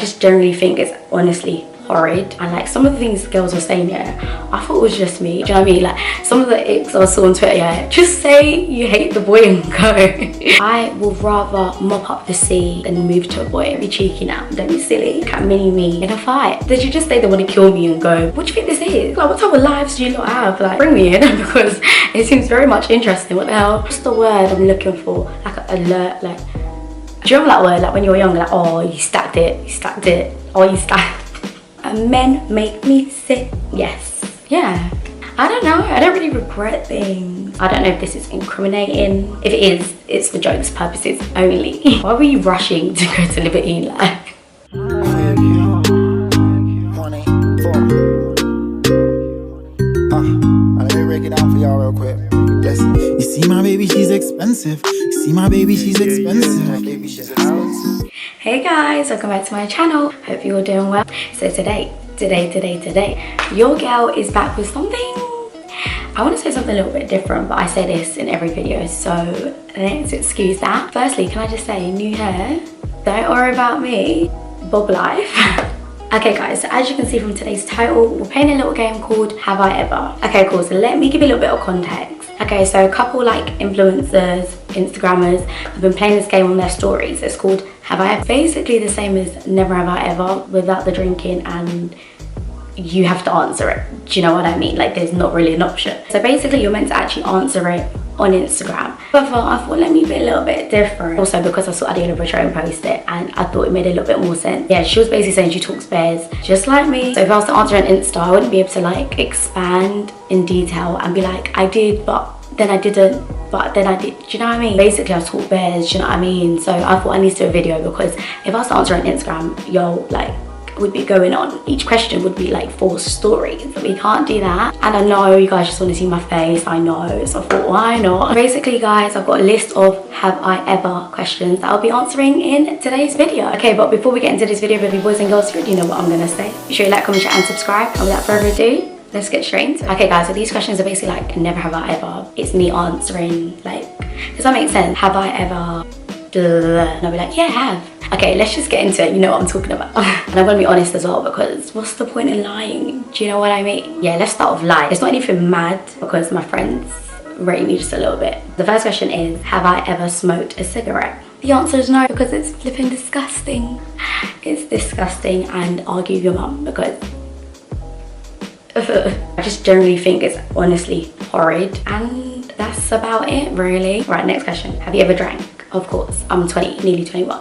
just generally think it's honestly horrid. And like some of the things girls were saying, yeah, I thought it was just me. Do you know what I mean? Like some of the icks I saw on Twitter, yeah, just say you hate the boy and go. I will rather mop up the sea than move to a boy. Don't be cheeky now, don't be silly. Look at mini me in a fight. Did you just say they want to kill me and go, what do you think this is? Like what type of lives do you not have? Like bring me in because it seems very much interesting. What the hell? What's the word I'm looking for? Like alert, like, do you remember that word? Like when you were younger, like, oh, you stacked it, oh, you stacked. Men make me sick. Yes. Yeah. I don't know. I don't really regret things. I don't know if this is incriminating. If it is, it's for jokes purposes only. Why were you rushing to go to Libertine? Like? Let me break it down for y'all real quick. Listen. You see my baby, she's expensive. You see my baby, she's expensive. My baby, she's expensive. Hey guys, welcome back to my channel. Hope you're all doing well. So today, your girl is back with something. I want to say something a little bit different, but I say this in every video, so let's excuse that. Firstly, can I just say, new hair, don't worry about me, bob life. Okay guys, so as you can see from today's title, we're playing a little game called Have I Ever? Okay cool, so let me give you a little bit of context. Okay, so a couple like influencers, Instagrammers have been playing this game on their stories. It's called Have I Ever? Basically the same as Never Have I Ever without the drinking, and you have to answer it. Do you know what I mean? Like there's not really an option. So basically you're meant to actually answer it on Instagram. However, I thought let me be a little bit different. Also because I saw Adela Bertrand post it and I thought it made a little bit more sense. Yeah, she was basically saying she talks bears just like me. So if I was to answer on Insta, I wouldn't be able to like expand in detail and be like, I did, but then I didn't, but then I did. Do you know what I mean? Basically I talk bears, do you know what I mean? So I thought I need to do a video because if I was to answer on Instagram, yo, like would be going on. Each question would be like 4 stories. But we can't do that. And I know you guys just want to see my face, I know. So I thought, why not? Basically guys, I've got a list of have I ever questions that I'll be answering in today's video. Okay, but before we get into this video, baby boys and girls, you already know what I'm gonna say. Be sure you like, comment, share and subscribe. And without further ado, let's get straight into it. Okay guys, so these questions are basically like never have I ever. It's me answering, like, does that make sense? Have I ever? And I'll be like, yeah, I have. Okay, let's just get into it. You know what I'm talking about. And I'm gonna be honest as well, because what's the point in lying? Do you know what I mean? Yeah, let's start off lying. It's not anything mad because my friends rate me just a little bit. The first question is, have I ever smoked a cigarette? The answer is no, because it's flipping disgusting. It's disgusting, and I'll give your mum because I just generally think it's honestly horrid, and that's about it really. Right, next question. Have you ever drank? Of course, I'm 20, nearly 21.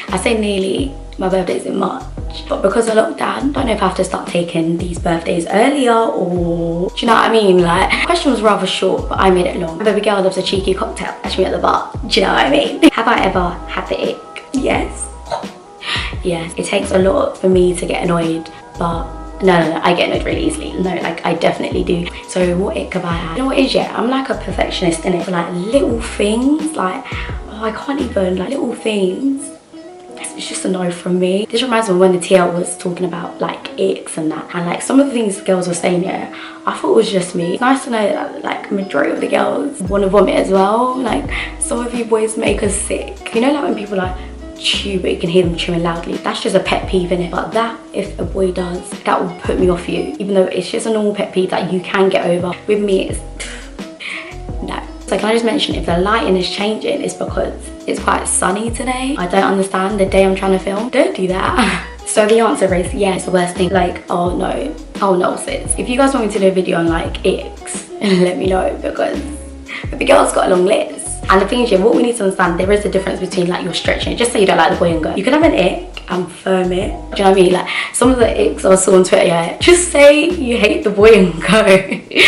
I say nearly, my birthday's in March, but because of lockdown, don't know if I have to start taking these birthdays earlier or, do you know what I mean? Like, the question was rather short, but I made it long. My baby girl loves a cheeky cocktail, catch me at the bar, do you know what I mean? Have I ever had the ick? Yes. Yes, it takes a lot for me to get annoyed, but no, I get annoyed really easily. No, like I definitely do. So what ick have I had? You know what it is, yeah? I'm like a perfectionist in it. For like little things, like, oh, I can't even, like little things. It's just a no from me. This reminds me of when the TL was talking about like icks and that, and like some of the things girls were saying, yeah, I thought it was just me. It's nice to know that like majority of the girls want to vomit as well. Like some of you boys make us sick. You know, like when people like chew but you can hear them chewing loudly, that's just a pet peeve in it. But that, if a boy does, that will put me off you, even though it's just a normal pet peeve that you can get over. With me, it's no. So can I just mention, if the lighting is changing, it's because it's quite sunny today. I don't understand the day I'm trying to film. Don't do that. So the answer is yes, it's the worst thing. Like, oh no sis. If you guys want me to do a video on like icks, let me know, because the girl's got a long list. And the thing is, yeah, what we need to understand, there is a difference between like you're stretching. Just say you don't like the boy and go. You can have an ick and firm it. Do you know what I mean? Like some of the icks I saw on Twitter, yeah, just say you hate the boy and go.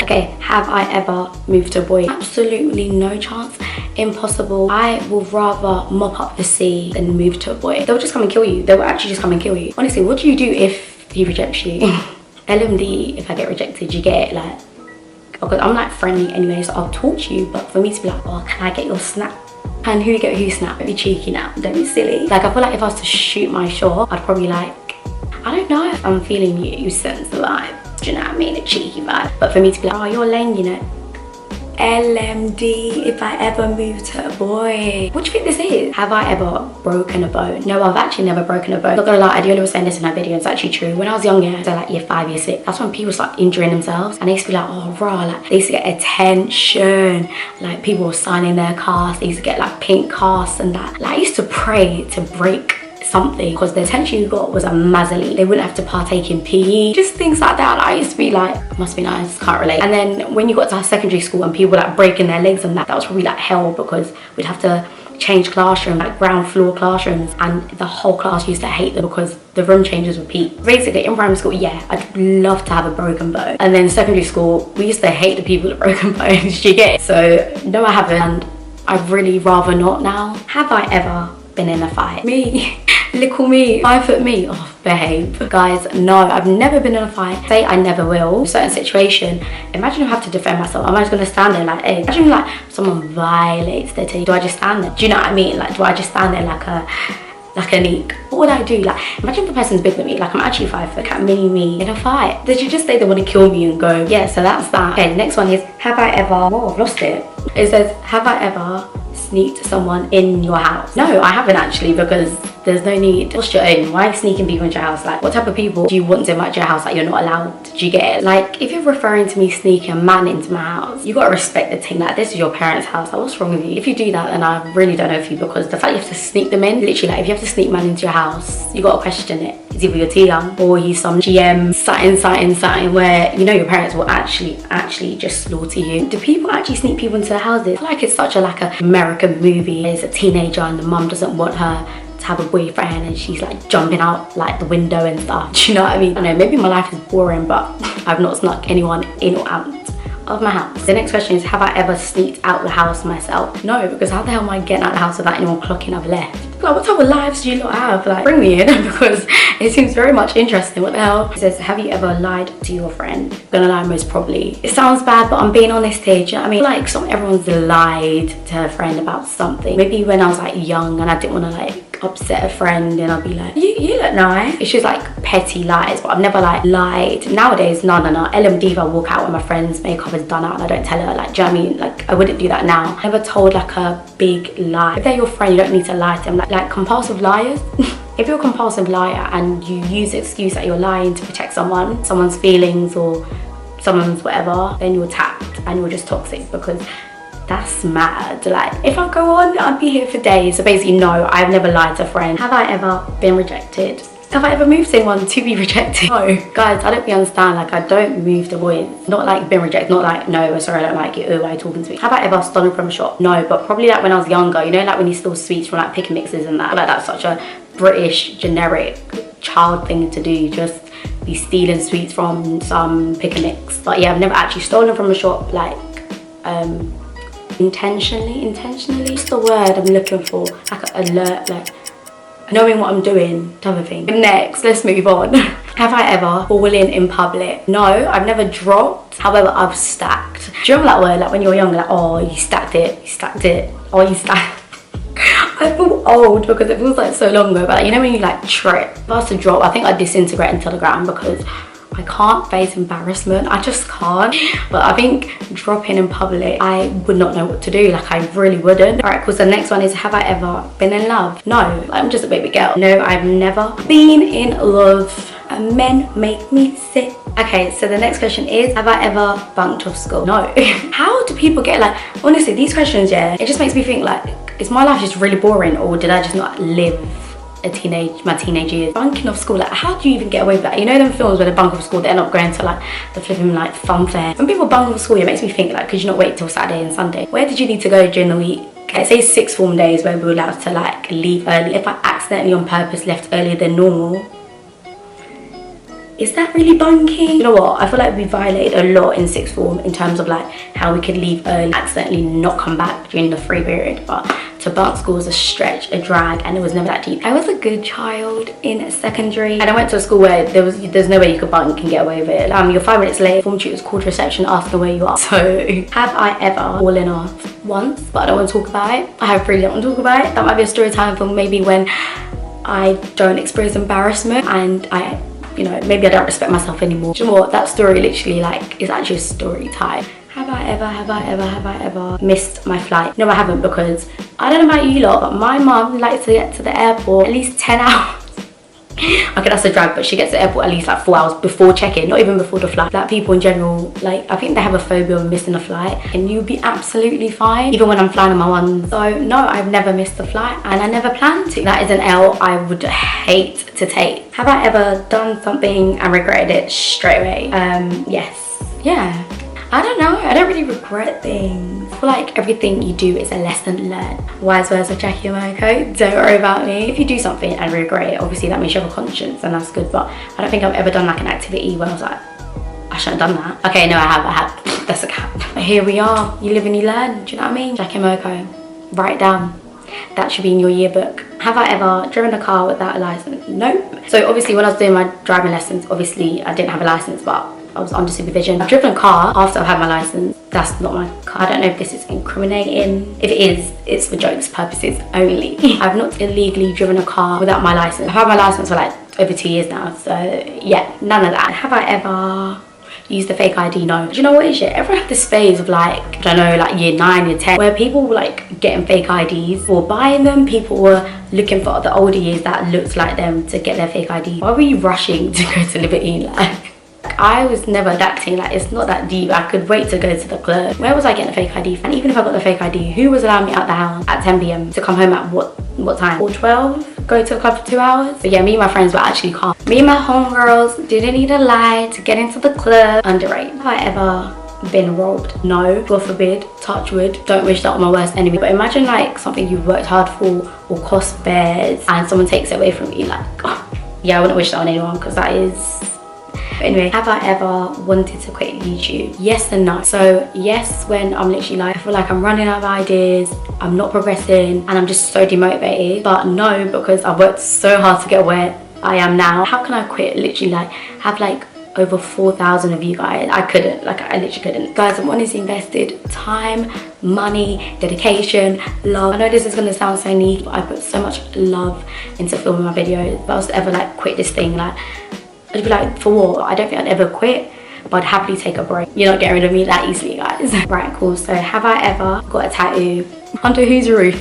Okay, have I ever moved to a boy? Absolutely no chance. Impossible. I will rather mop up the sea than move to a boy. They'll just come and kill you. They will actually just come and kill you. Honestly, what do you do if he rejects you? LMD, if I get rejected, you get it, like, because I'm like friendly anyway, so I'll talk to you, but for me to be like, oh, can I get your snap? And who get who snap? Don't be cheeky now, don't be silly. Like I feel like if I was to shoot my shot, I'd probably like, I don't know if I'm feeling you sense the vibe. Do you know what I mean? A cheeky vibe. But for me to be like, oh, you're lame, you know. LMD, if I ever move to a boy. What do you think this is? Have I ever broken a bone? No, I've actually never broken a bone. Not gonna lie, Adiola was saying this in her video, it's actually true. When I was younger, so like year 5, year 6, that's when people start injuring themselves, and they used to be like, oh raw, like they used to get attention, like people were signing their casts, they used to get like pink casts and that. Like I used to pray to break something because the attention you got was a massively. They wouldn't have to partake in PE, just things like that. Like, I used to be like, must be nice, can't relate. And then when you got to secondary school and people were like breaking their legs and that was probably like hell, because we'd have to change classrooms, like ground floor classrooms, and the whole class used to hate them because the room changes would peak. Basically in primary school, yeah, I'd love to have a broken bone, and then secondary school we used to hate the people with broken bones. You get it? So no, I haven't, and I'd really rather not now. Have I ever been in a fight? Me. Little me, 5 foot me. Oh, behave. Guys, no, I've never been in a fight. Say I never will. In a certain situation, imagine I have to defend myself. Am I just gonna stand there like, hey, imagine like someone violates their team. Do I just stand there? Do you know what I mean? Like, do I just stand there like a neek? What would I do? Like, imagine the person's bigger than me, like I'm actually 5 foot, at mini me in a fight. Did you just say they want to kill me and go? Yeah, so that's that. Okay, the next one is, have I ever, oh, I've lost it. It says, have I ever sneaked someone in your house? No, I haven't actually, because there's no need. What's your own? Why are you sneaking people into your house? Like, what type of people do you want to invite to your house that you're not allowed? Do you get it? Like, if you're referring to me sneaking a man into my house, you gotta respect the thing. Like, this is your parents' house. Like, what's wrong with you? If you do that, then I really don't know if you, because the fact you have to sneak them in, literally, like, if you have to sneak man into your house, you gotta question it. Is either you're too young, or he's some GM something where you know your parents will actually just slaughter you. Do people actually sneak people into their houses? I feel like it's such a like a American movie. There's a teenager and the mum doesn't want her to have a boyfriend, and she's like jumping out like the window and stuff. Do you know what I mean? I don't know, maybe my life is boring, but I've not snuck anyone in or out of my house. The next question is, have I ever sneaked out the house myself? No, because how the hell am I getting out the house without anyone clocking I've left? Like, what type of lives do you not have? Like, bring me in, because it seems very much interesting. What the hell? It says, have you ever lied to your friend? I'm gonna lie, most probably. It sounds bad, but I'm being honest here. Do you know what I mean? Like, everyone's lied to her friend about something. Maybe when I was like young and I didn't want to like upset a friend, and I'll be like, you look nice. It's just like petty lies, but I've never like lied. Nowadays, no. LMD, if I walk out when my friend's makeup is done out and I don't tell her, like, do you know what I mean? Like, I wouldn't do that now. I never told like a big lie. If they're your friend, you don't need to lie to them. Like compulsive liars. If you're a compulsive liar and you use the excuse that you're lying to protect someone's feelings or someone's whatever, then you're tapped and you're just toxic, because that's mad. Like, if I go on, I'd be here for days. So basically, no, I've never lied to a friend. Have I ever been rejected? Have I ever moved to anyone to be rejected? No. Guys, I don't understand. Like, I don't move to boys. Not like been rejected. Not like, no, sorry, I don't like you. Oh, why are you talking to me? Have I ever stolen from a shop? No, but probably like when I was younger. You know, like when you steal sweets from like pick and mixes and that. Like, that's such a British generic child thing to do. Just be stealing sweets from some pick and mix. But yeah, I've never actually stolen from a shop, like intentionally. What's the word I'm looking for? Like alert, like knowing what I'm doing type of thing. Next, let's move on. Have I ever fallen in public? No, I've never dropped. However, I've stacked. Do you remember that word? Like when you were younger, like, oh, you stacked it. Oh, you stacked. I feel old because it feels like so long ago, but like, you know when you like trip? If I was to drop, I think I'd disintegrate into the ground, because I can't face embarrassment. I just can't. But I think dropping in public, I would not know what to do. Like, I really wouldn't. All right, because the next one is, have I ever been in love? No, I'm just a baby girl. No, I've never been in love. Men make me sick. Okay, so the next question is, have I ever bunked off school? No. How do people get, like, honestly, these questions, yeah, it just makes me think, like, is my life just really boring, or did I just not live my teenage years? Bunking off school, like, how do you even get away with that? You know them films where they bunk off school, they end up going to like the flipping like fun fair. When people bunk off school, it makes me think, like, could you not wait till Saturday and Sunday? Where did you need to go during the week? Okay, say sixth form days where we were allowed to like leave early. If I accidentally on purpose left earlier than normal, is that really bunking? You know what, I feel like we violated a lot in sixth form in terms of like how we could leave early, accidentally not come back during the free period. But to bunk school was a stretch, a drag, and it was never that deep. I was a good child in secondary, and I went to a school where there's no way you could bunk and get away with it. You're 5 minutes late, form tutors called reception asking where you are. So have I ever fallen off? Once, but I don't want to talk about it. I really don't want to talk about it. That might be a story time for maybe when I don't experience embarrassment and you know, maybe I don't respect myself anymore. Do you know what? That story literally like is actually a story time. Have I ever missed my flight? No, I haven't, because I don't know about you lot, but my mum likes to get to the airport at least 10 hours. Okay, that's a drag, but she gets to the airport at least like 4 hours before check-in, not even before the flight. Black people in general, like, I think they have a phobia of missing a flight, and you'll be absolutely fine, even when I'm flying on my ones. So no, I've never missed a flight, and I never plan to. That is an L I would hate to take. Have I ever done something and regretted it straight away? Yes. Yeah. I don't know, I don't really regret things. I feel like everything you do is a lesson learned. Wise words of Jackie Omoko, don't worry about me. If you do something and regret it, obviously that means you have a conscience, and that's good, but I don't think I've ever done like an activity where I was like, I shouldn't have done that. Okay, no, I have. That's a cap. But here we are, you live and you learn, do you know what I mean? Jackie Omoko, write it down. That should be in your yearbook. Have I ever driven a car without a license? Nope. So obviously when I was doing my driving lessons, obviously I didn't have a license, but I was under supervision. I've driven a car after I've had my license. That's not my car. I don't know if this is incriminating. If it is, it's for jokes purposes only. I've not illegally driven a car without my license. I've had my license for like over 2 years now, so yeah, none of that. Have I ever used a fake ID? No. Do you know what is it? Everyone had this phase of like, I don't know, like year 9, year 10, where people were like getting fake IDs or buying them. People were looking for the older years that looked like them to get their fake ID. Why were you rushing to go to Libertine? Like, I was never adapting, like it's not that deep. I could wait to go to the club. Where was I getting a fake ID from? And even if I got the fake ID, who was allowing me out the house at 10 PM to come home at what time? Or 12? Go to the club for 2 hours? But yeah, me and my friends were actually calm. Me and my homegirls didn't need a lie to get into the club. Underrated. Have I ever been robbed? No, God forbid, touch wood, don't wish that on my worst enemy. But imagine like something you worked hard for or cost bears and someone takes it away from you. Like, oh, yeah, I wouldn't wish that on anyone, because that is... But anyway, have I ever wanted to quit YouTube? Yes and no. So yes, when I'm literally like, I feel like I'm running out of ideas, I'm not progressing, and I'm just so demotivated. But no, because I've worked so hard to get where I am now. How can I quit? Literally like have like over 4,000 of you guys. I couldn't, like I literally couldn't. Guys, I've honestly invested time, money, dedication, love. I know this is gonna sound so neat, but I put so much love into filming my videos. If I was to ever like quit this thing, like I'd be like, for what? I don't think I'd ever quit, but I'd happily take a break. You're not getting rid of me that easily, guys. Right, cool. So have I ever got a tattoo? Under whose roof?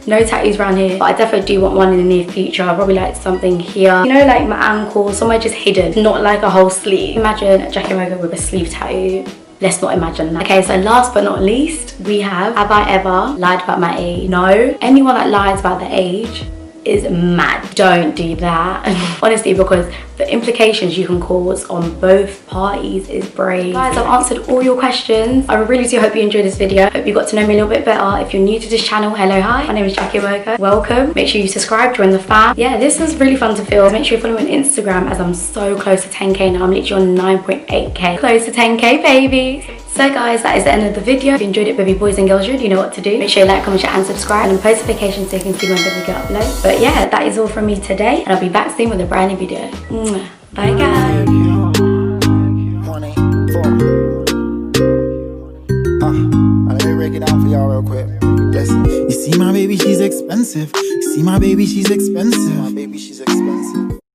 No tattoos around here, but I definitely do want one in the near future. I'll probably like something here, you know, like my ankle, somewhere just hidden, not like a whole sleeve. Imagine Jackie Omoko with a sleeve tattoo. Let's not imagine that. Okay, so last but not least, we have I ever lied about my age? No. Anyone that lies about their age is mad. Don't do that. Honestly, because the implications you can cause on both parties is brave. Guys, I've answered all your questions. I really do hope you enjoyed this video. Hope you got to know me a little bit better. If you're new to this channel, hello, hi. My name is Jackie Omoko. Welcome. Make sure you subscribe, join the fam. Yeah, this was really fun to film. Make sure you follow me on Instagram, as I'm so close to 10K now. I'm literally on 9.8K. Close to 10K, baby. So guys, that is the end of the video. If you enjoyed it, baby boys and girls, you know what to do. Make sure you like, comment, share and subscribe, and post notifications so you can see when the video upload. But yeah, that is all from me today, and I'll be back soon with a brand new video. Bye guys. Let me break it down for y'all real quick. Listen. You see my baby, she's expensive. You see my baby, she's expensive. My baby, she's expensive.